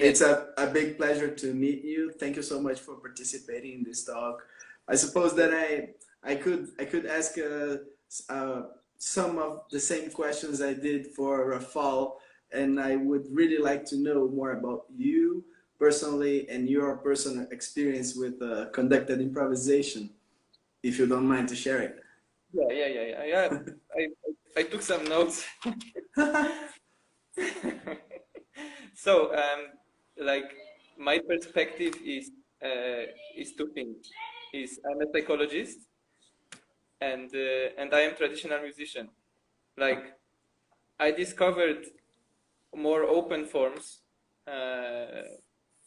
it's a big pleasure to meet you. Thank you so much for participating in this talk. I suppose that I could ask some of the same questions I did for Rafal, and I would really like to know more about you personally and your personal experience with conducted improvisation, if you don't mind to share it. Yeah. I took some notes. So, like, my perspective is two things. I'm a psychologist, and I am traditional musician. Like, I discovered more open forms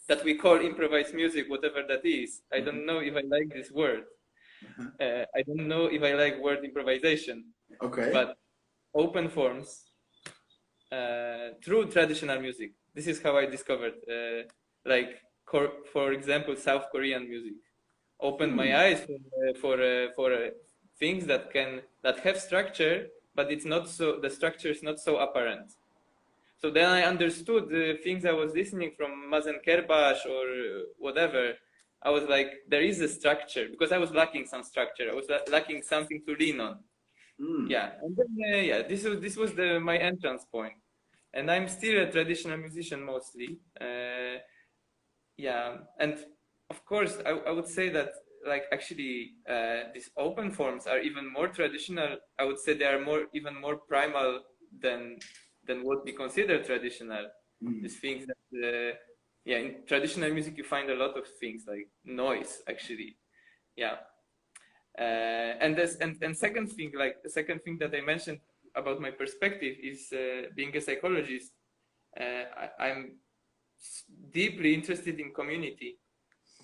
that we call improvised music, whatever that is. I don't know if I like this word. I don't know if I like word improvisation. Okay. But open forms through traditional music. This is how I discovered, like, for example, South Korean music. Opened my eyes for things that have structure, but it's not so. The structure is not so apparent. So then I understood the things I was listening from Mazen Kerbash or whatever. I was like, there is a structure, because I was lacking some structure. I was lacking something to lean on. Yeah, and then this was my entrance point, and I'm still a traditional musician mostly. Yeah, and of course I would say that, like, actually these open forms are even more traditional. I would say they are even more primal than what we consider traditional. These things that in traditional music you find a lot of things like noise, actually. Yeah. And second thing, like the second thing that I mentioned about my perspective is being a psychologist. I'm deeply interested in community,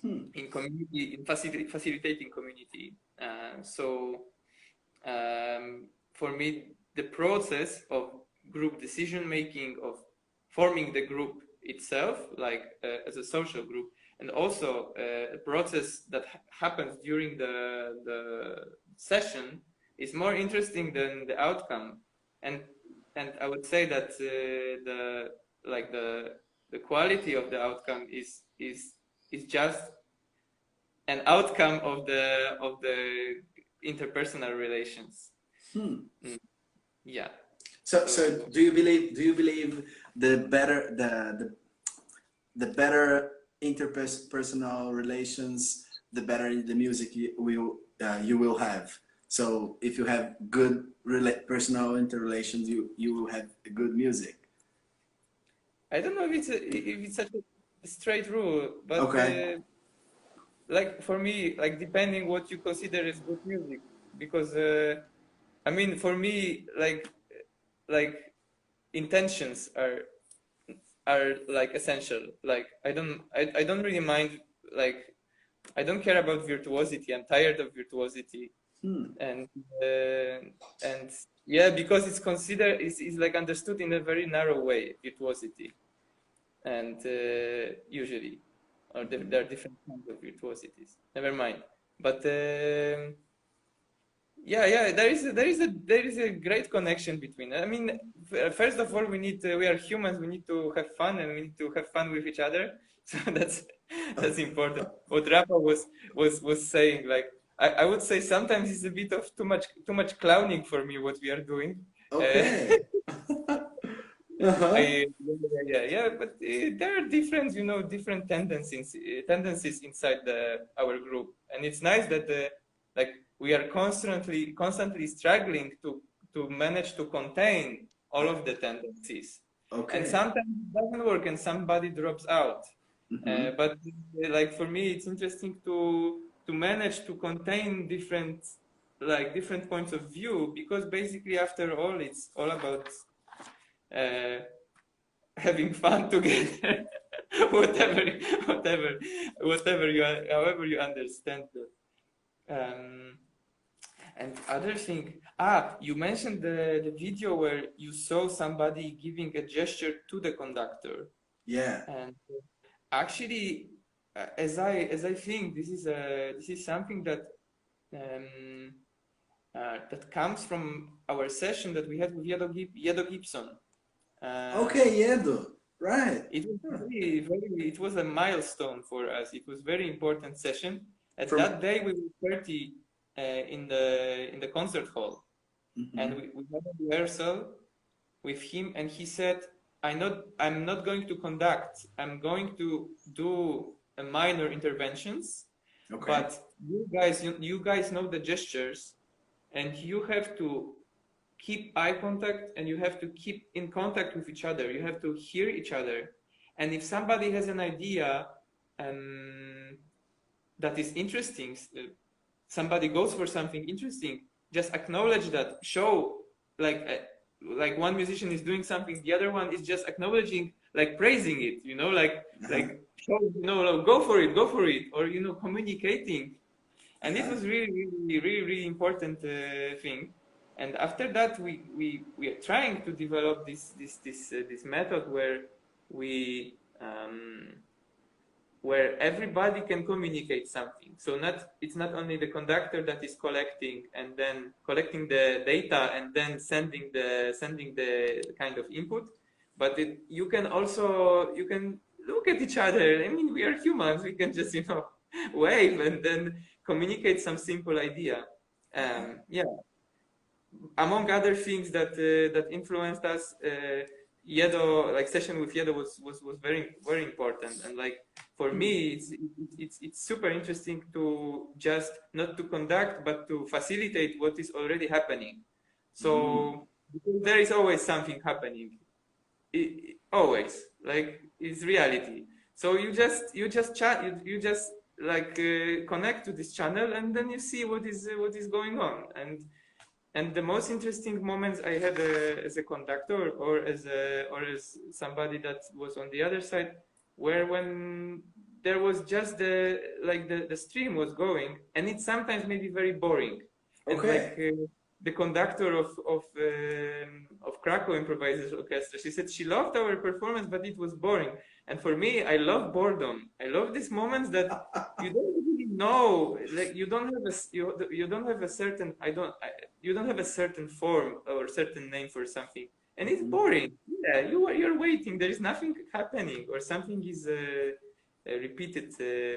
in facilitating community. So for me, the process of group decision making, of forming the group itself, like as a social group, and also a process that happens during the session is more interesting than the outcome. And I would say that the quality of the outcome is just an outcome of the interpersonal relations. Yeah. So do you believe the better interpersonal relations, the better the music you will have? So if you have good personal interrelations, you will have good music. I don't know if it's such a straight rule, but okay. Like, for me, like, depending what you consider as good music, because I mean, for me, like intentions are like essential. Like, I don't really mind, like, I don't care about virtuosity. I'm tired of virtuosity. And yeah, because it's considered, is like understood in a very narrow way, virtuosity. And usually, or there are different kinds of virtuosities. Never mind. But yeah, there is a great connection between. I mean, first of all, we are humans. We need to have fun, and we need to have fun with each other. So that's important. What Rafa was saying, like, I would say sometimes it's a bit of too much clowning for me what we are doing. Okay. But there are different, different tendencies inside our group, and it's nice that like, we are constantly struggling to manage to contain all of the tendencies. Okay. And sometimes it doesn't work, and somebody drops out. But like, for me, it's interesting to manage to contain different points of view, because basically, after all, it's all about having fun together. however you understand that. And other thing, you mentioned the video where you saw somebody giving a gesture to the conductor. Yeah. And actually, as I think, this is something that that comes from our session that we had with Yedo Gibson. Okay, Yedo. Right. It was it was a milestone for us. It was very important session. At From that day, we were 30 in the concert hall, and we had a rehearsal with him, and he said, I'm not going to conduct. I'm going to do a minor interventions, okay. but you guys know the gestures, and you have to keep eye contact, and you have to keep in contact with each other. You have to hear each other, and if somebody has an idea that is interesting, somebody goes for something interesting, just acknowledge that. Show like one musician is doing something, the other one is just acknowledging, like praising it, you know, like show, you know, go for it, or you know, communicating. And it was really important thing. And after that, we are trying to develop this method where everybody can communicate something. So it's not only the conductor that is collecting the data and then sending the kind of input, but you can look at each other. I mean, we are humans. We can just, you know, wave and then communicate some simple idea. Yeah. Among other things that influenced us, Yedo, like session with Yedo was very important. And like for me, it's super interesting to just not to conduct, but to facilitate what is already happening. So because there is always something happening, always, like it's reality. So you just like connect to this channel, and then you see what is going on. And the most interesting moments I had as a conductor or as somebody that was on the other side were when there was just the stream was going, and it sometimes may be very boring. And like the conductor of Krakow Improvisation Orchestra, she said she loved our performance, but it was boring. And for me, I love boredom. I love these moments that you don't really know, like you don't have a certain form or certain name for something, and it's boring. Yeah, you're waiting. There is nothing happening, or something is repeated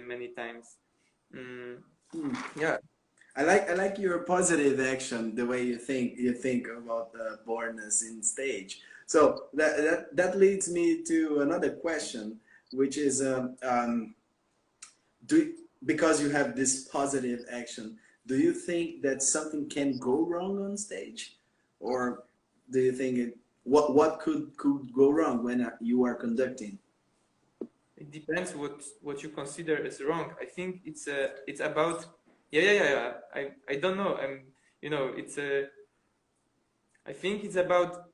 many times. Yeah. I like your positive action, the way you think about the boredness in stage. So that leads me to another question, which is because you have this positive action, do you think that something can go wrong on stage, or do you think what could go wrong when you are conducting? It depends what you consider as wrong. I think it's about. Yeah. I don't know. You know, I think it's about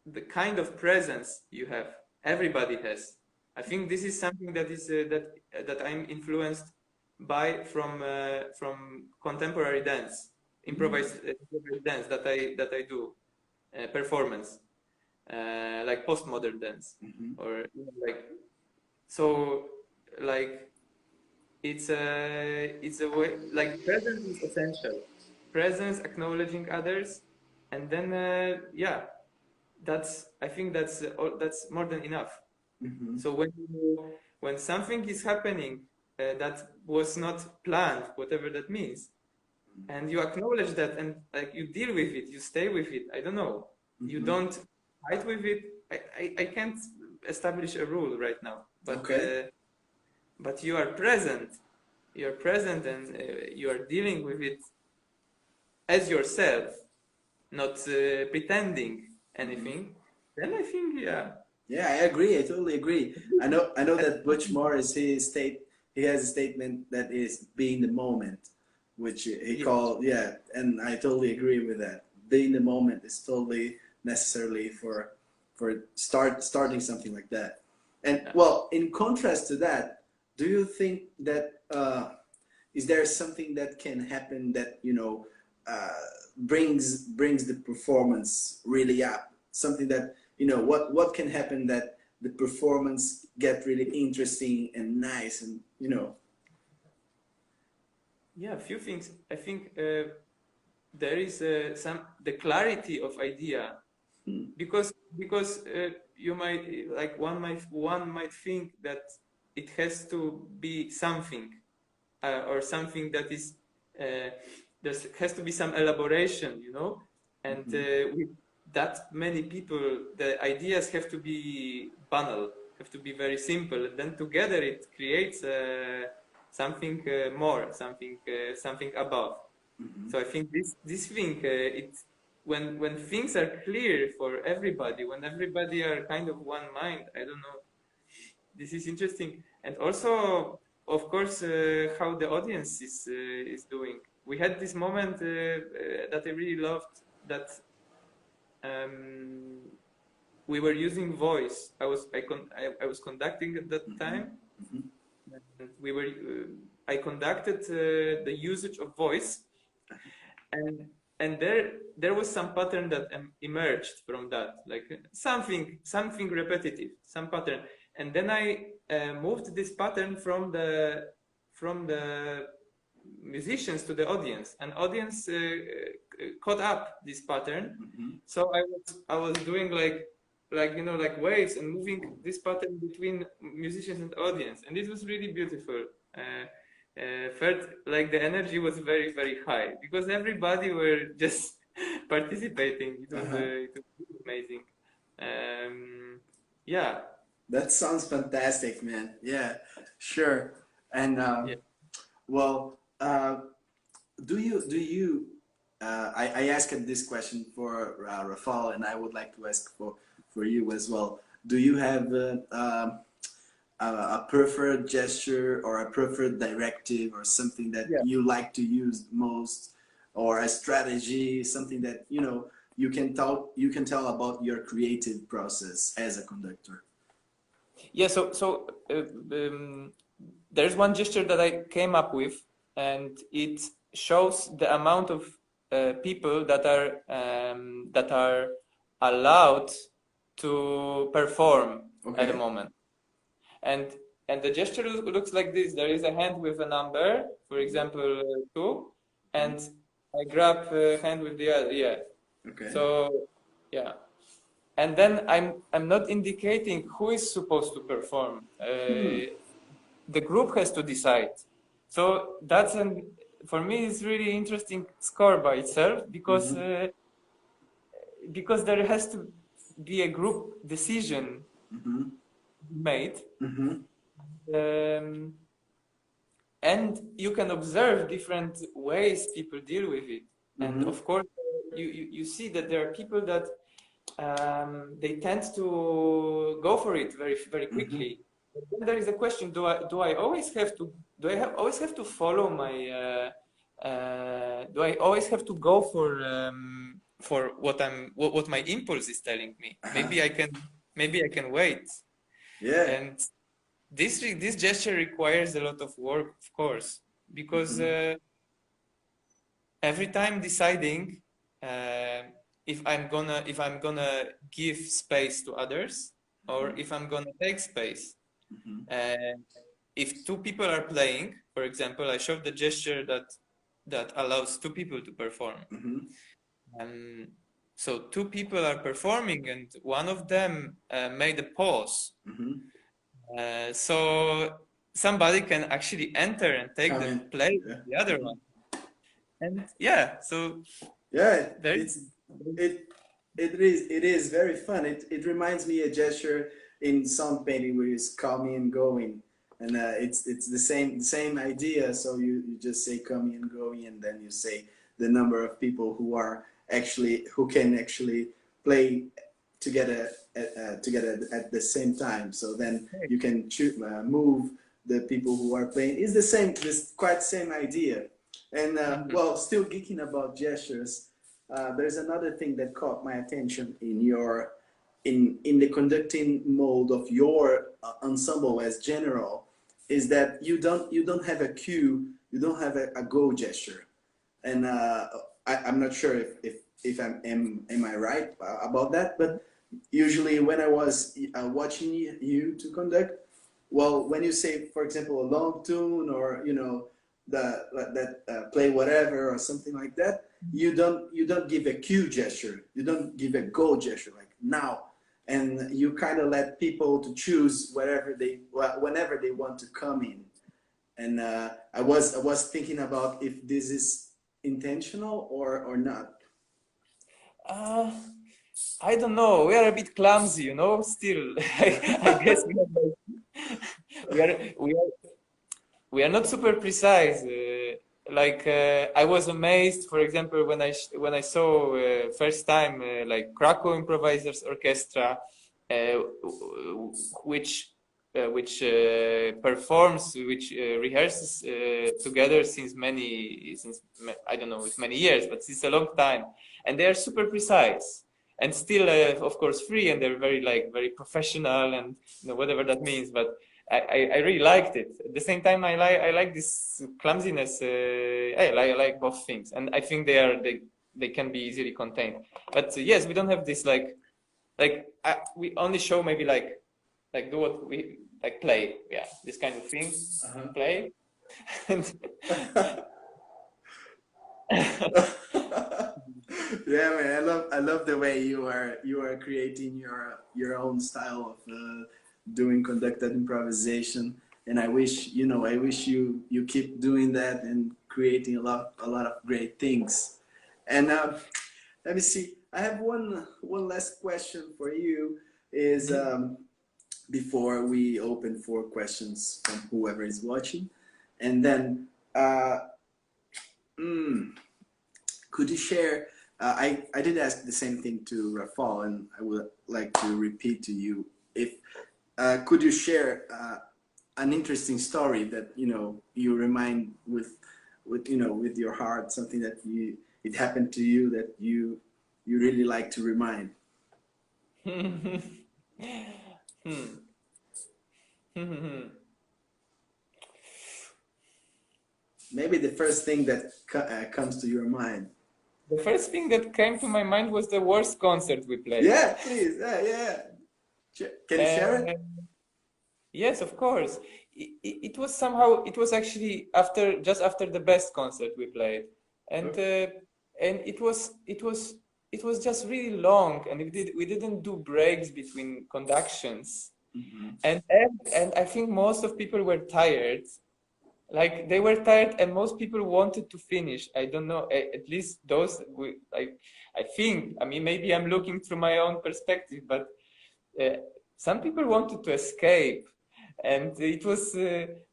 the kind of presence you have. Everybody has. I think this is something that is that I'm influenced by from contemporary dance, improvised dance that I do, performance, like postmodern dance, or you know, like so like. It's a way, like presence is essential. Presence, acknowledging others, and then I think that's more than enough. So when something is happening that was not planned, whatever that means, and you acknowledge that, and like you deal with it, you stay with it. I don't know. You don't fight with it. I can't establish a rule right now, but. Okay. But you are present. You're present, and you are dealing with it as yourself, not pretending anything. Then I think, yeah. Yeah, I agree. I totally agree. I know that Butch Morris he has a statement that is being the moment, which he called and I totally agree with that. Being the moment is totally necessarily for starting something like that. And well, in contrast to that, do you think that is there something that can happen that brings the performance really up? Something that what can happen that the performance get really interesting and nice and Yeah, a few things. I think there is the clarity of idea because you might like one might think that it has to be something or something that is there has to be some elaboration, you know, and with that many people, the ideas have to be banal, have to be very simple, and then together it creates something more, something above. So I think this thing it when things are clear for everybody, when everybody are kind of one mind, I don't know, this is interesting. And also, of course, how the audience is doing. We had this moment that I really loved, that we were using voice. I was conducting at that time. And we were I conducted the usage of voice, and there was some pattern that emerged from that, like something repetitive, some pattern, and then I moved this pattern from the musicians to the audience, and audience caught up this pattern. So I was doing like you know, like waves and moving this pattern between musicians and audience, and it was really beautiful. Felt like the energy was very, very high because everybody were just participating. It was amazing. Yeah. That sounds fantastic, man. Yeah, sure. And well, do you? I asked this question for Rafal, and I would like to ask for you as well. Do you have a preferred gesture or a preferred directive or something that you like to use most, or a strategy, something that you know you can tell about your creative process as a conductor? Yeah, so there's one gesture that I came up with, and it shows the amount of people that are allowed to perform at the moment. And the gesture looks like this. There is a hand with a number, for example, 2, and I grab a hand with the other. Yeah. Okay. So yeah. And then I'm not indicating who is supposed to perform. The group has to decide. So that's for me it's really interesting score by itself, because there has to be a group decision made, and you can observe different ways people deal with it. And of course, you see that there are people that they tend to go for it very, very quickly. Then there is a question: do I always have to follow my? Do I always have to go for what my impulse is telling me? Maybe I can wait. Yeah. And this gesture requires a lot of work, of course, because every time deciding if I'm gonna give space to others or if I'm gonna take space. If 2 people are playing, for example, I showed the gesture that allows 2 people to perform. So 2 people are performing, and one of them made a pause. So somebody can actually enter and take the place of the other one. And so it is very fun. It reminds me a gesture in Soundpainting where it's coming and going, and it's the same idea. So you just say coming and going, and then you say the number of people who can actually play together at the same time. So then you can move the people who are playing. It's this quite same idea. And well, still geeking about gestures, there's another thing that caught my attention in the conducting mode of your ensemble as general, is that you don't have a cue, you don't have a go gesture. And I'm not sure if am I right about that, but usually when I was watching you to conduct, well, when you say, for example, a long tune, or play whatever or something like that, you don't give a cue gesture, you don't give a go gesture like now, and you kind of let people to choose whenever they want to come in. And I was thinking about if this is intentional or not. I don't know. We are a bit clumsy, you know. Still, I guess we are not super precise. I was amazed, for example, when I saw first time like Krakow Improvisers Orchestra, which performs, which rehearses together since I don't know, it's many years, but it's a long time, and they are super precise and still, of course, free, and they're very professional, and whatever that means. But I really liked it. At the same time, I like this clumsiness. I like both things, and I think they can be easily contained. But yes, we don't have this we only show maybe do what we play, yeah, this kind of thing, play. Yeah, man, I love the way you are creating your own style of doing conducted improvisation, and I wish you keep doing that and creating a lot of great things. And let me see, I have one last question for you, is before we open for questions from whoever is watching, and then could you share, I did ask the same thing to Rafal, and I would like to repeat to you, if could you share an interesting story that you remind with your heart, something that it happened to you that you really like to remind? Maybe the first thing that comes to your mind. The first thing that came to my mind was the worst concert we played. Yeah, please. Yeah. Can you share it? Yes, of course. It was actually just after the best concert we played, and it was just really long, and we didn't do breaks between conductions, and I think most of people were tired. Like, they were tired, and most people wanted to finish. I don't know, at least those I think, I mean, maybe I'm looking through my own perspective, but some people wanted to escape, and it was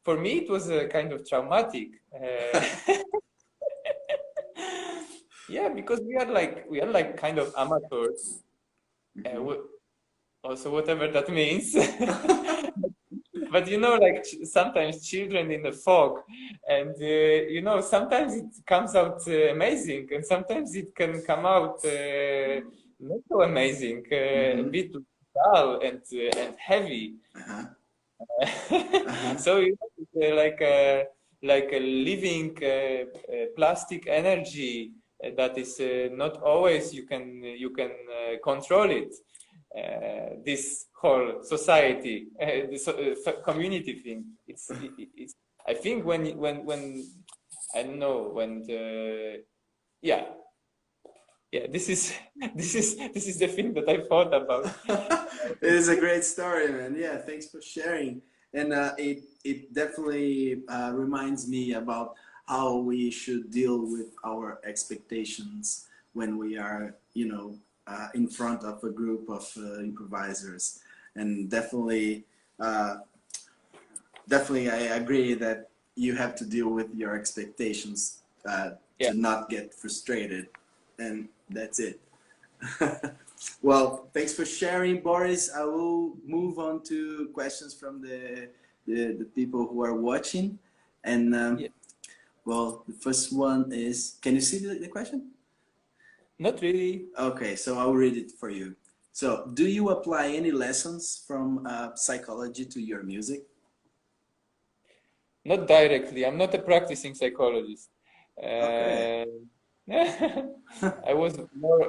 for me it was kind of traumatic. Yeah, because we are like kind of amateurs, also whatever that means. But sometimes children in the fog, and sometimes it comes out amazing, and sometimes it can come out not so amazing, a bit dull and heavy. So it's like a living plastic energy that is not always you can control it. This whole society, this community thing. It's I think when I don't know, when this is the thing that I thought about. It is a great story, man. Yeah, thanks for sharing. And it definitely reminds me about how we should deal with our expectations when we are, in front of a group of improvisers. And definitely I agree that you have to deal with your expectations to not get frustrated, and that's it. Well, thanks for sharing, Borys. I will move on to questions from the people who are watching, and well, the first one is, can you see the question? Not really. Okay, so I'll read it for you. So, do you apply any lessons from psychology to your music? Not directly. I'm not a practicing psychologist. Okay. I was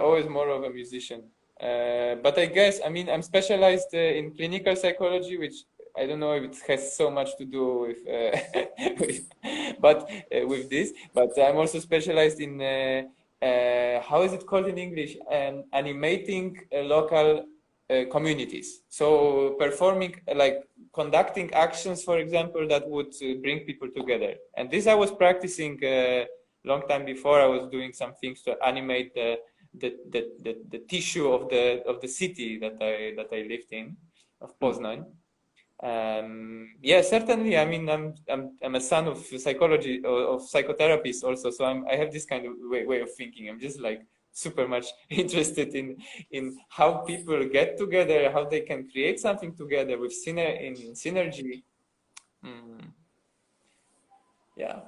always more of a musician. But I guess, I mean, I'm specialized in clinical psychology, which I don't know if it has so much to do with but with this. But I'm also specialized in how is it called in English? Animating local communities. So performing, like conducting actions, for example, that would bring people together. And this I was practicing long time before. I was doing some things to animate the tissue of the city that I lived in, of Poznan. Yeah, certainly. I mean, I'm a son of psychology, of psychotherapists also, so I have this kind of way of thinking. I'm just like super much interested in how people get together, how they can create something together with synergy. Yeah.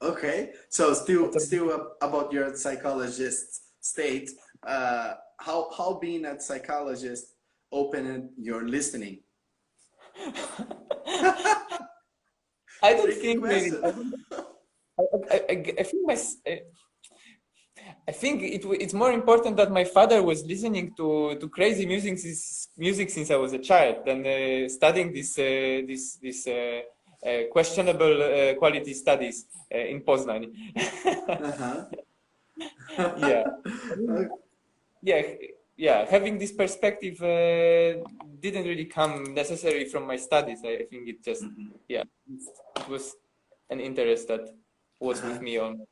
Okay, so still about your psychologist state. How being a psychologist opened your listening? I don't think really. I think it's more important that my father was listening to crazy music since I was a child than studying this questionable quality studies in Poznan. Yeah. Yeah. Having this perspective didn't really come necessarily from my studies. I think it just it was an interest that was with me on.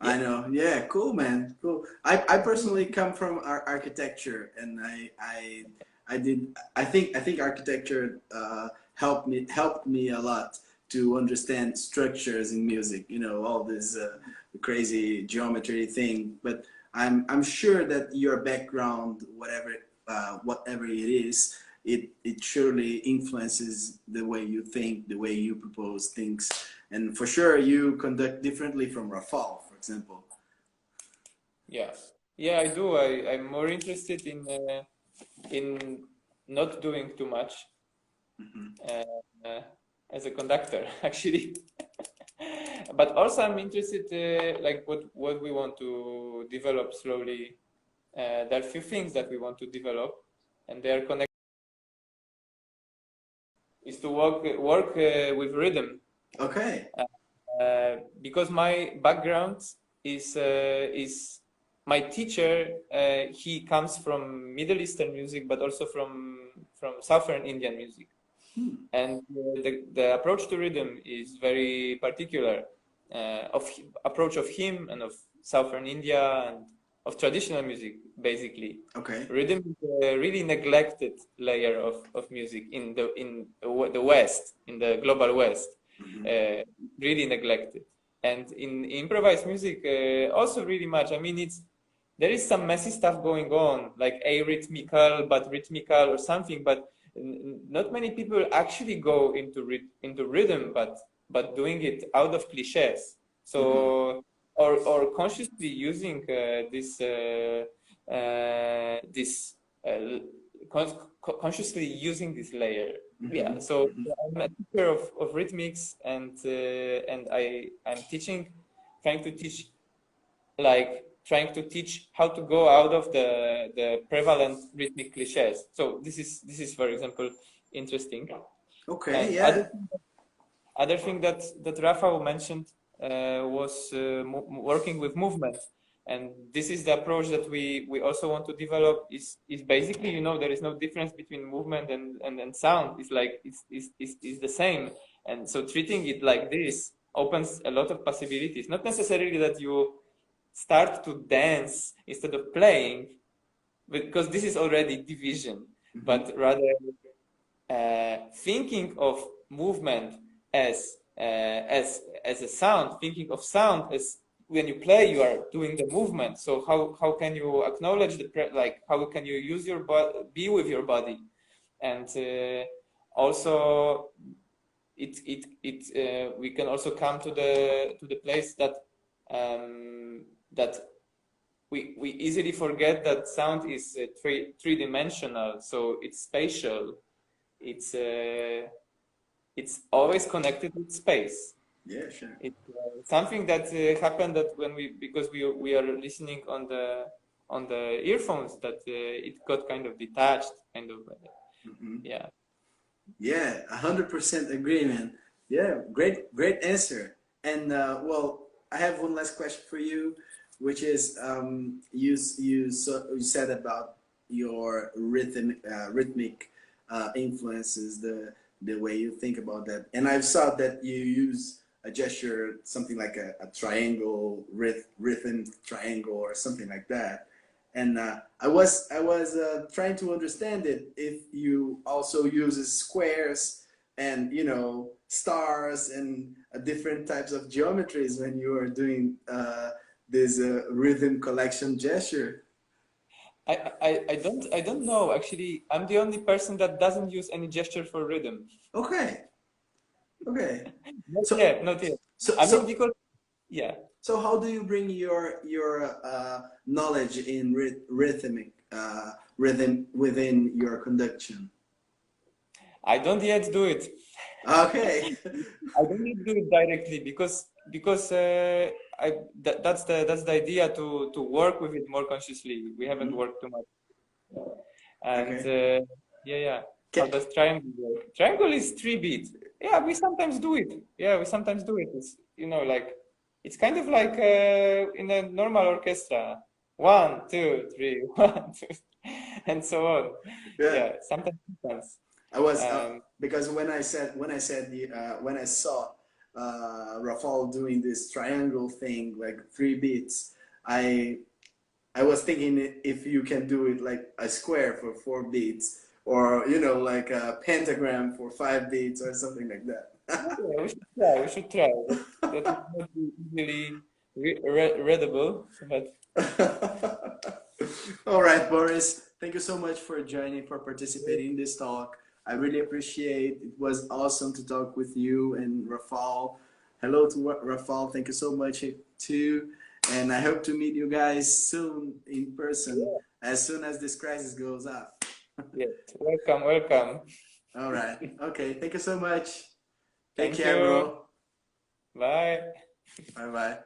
I know. Yeah, cool, man. Cool. I personally come from architecture, and I think architecture helped me a lot to understand structures in music. You know, all this crazy geometry thing. But I'm sure that your background, whatever it is, it surely influences the way you think, the way you propose things, and for sure you conduct differently from Rafal, for example. Yeah, I do. I'm more interested in not doing too much as a conductor, actually. But also I'm interested like what we want to develop slowly. There are a few things that we want to develop, and they are connected. Is to work with rhythm. Okay. Because my background is my teacher. He comes from Middle Eastern music, but also from Southern Indian music. And the approach to rhythm is very particular approach of him and of Southern India and of traditional music, basically. Okay. Rhythm is a really neglected layer of music in the West, in the global West, really neglected. And in improvised music, also really much. I mean, there is some messy stuff going on, like arrhythmical but rhythmical or something, but not many people actually go into rhythm, but doing it out of cliches. So or consciously using consciously using this layer. Yeah. So I'm a teacher of rhythmics, and I'm trying to teach how to go out of the prevalent rhythmic cliches. So this is for example interesting. Okay. And yeah. Other thing that Rafa mentioned was working with movement, and this is the approach that we also want to develop. Is basically, you know, there is no difference between movement and sound. It's like it's the same, and so treating it like this opens a lot of possibilities. Not necessarily that you start to dance instead of playing, because this is already division, but rather thinking of movement as a sound, thinking of sound as when you play, you are doing the movement. So how can you acknowledge how can you use your body, be with your body, and also we can also come to the place that that we easily forget that sound is three-dimensional, so it's spatial. It's always connected with space. Yeah, sure. It's something that happened that because we are listening on the earphones, that it got kind of detached, kind of. Yeah. Yeah, 100% agree, man. Yeah, great answer. And well, I have one last question for you, which is you said about your rhythmic influences, the way you think about that, and I've saw that you use a gesture, something like a triangle, rhythm triangle, or something like that. And I was trying to understand it if you also uses squares and stars and different types of geometries when you are doing this rhythm collection gesture. I don't know actually. I'm the only person that doesn't use any gesture for rhythm. Okay, okay. Not So yet, not yet. so I mean so because yeah. so how do you bring your knowledge in rhythm within your conduction? I don't yet do it. Okay. I don't need to do it directly because that's the idea to work with it more consciously. We haven't Mhm. worked too much, and Okay. yeah. How Ca- does triangle work? Triangle is 3 beat. Yeah, we sometimes do it. Yeah, we sometimes do it. It's like it's kind of like in a normal orchestra. 1, 2, 3, 1, 2, and so on. Yeah. Yeah, sometimes. I was Um, because when I saw Rafal doing this triangle thing like 3 beats, I I was thinking if you can do it like a square for 4 beats, or like a pentagram for 5 beats or something like that. Yeah, we should try. We should try. That would not be easily readable, but All right, Boris. Thank you so much for joining, for participating in this talk. I really appreciate it. It was awesome to talk with you and Rafal. Hello to Rafal. Thank you so much too. And I hope to meet you guys soon in person as soon as this crisis goes up. yes, welcome, welcome. All right. Okay. Thank you so much. Take Thank care, you. bro. Bye. Bye bye.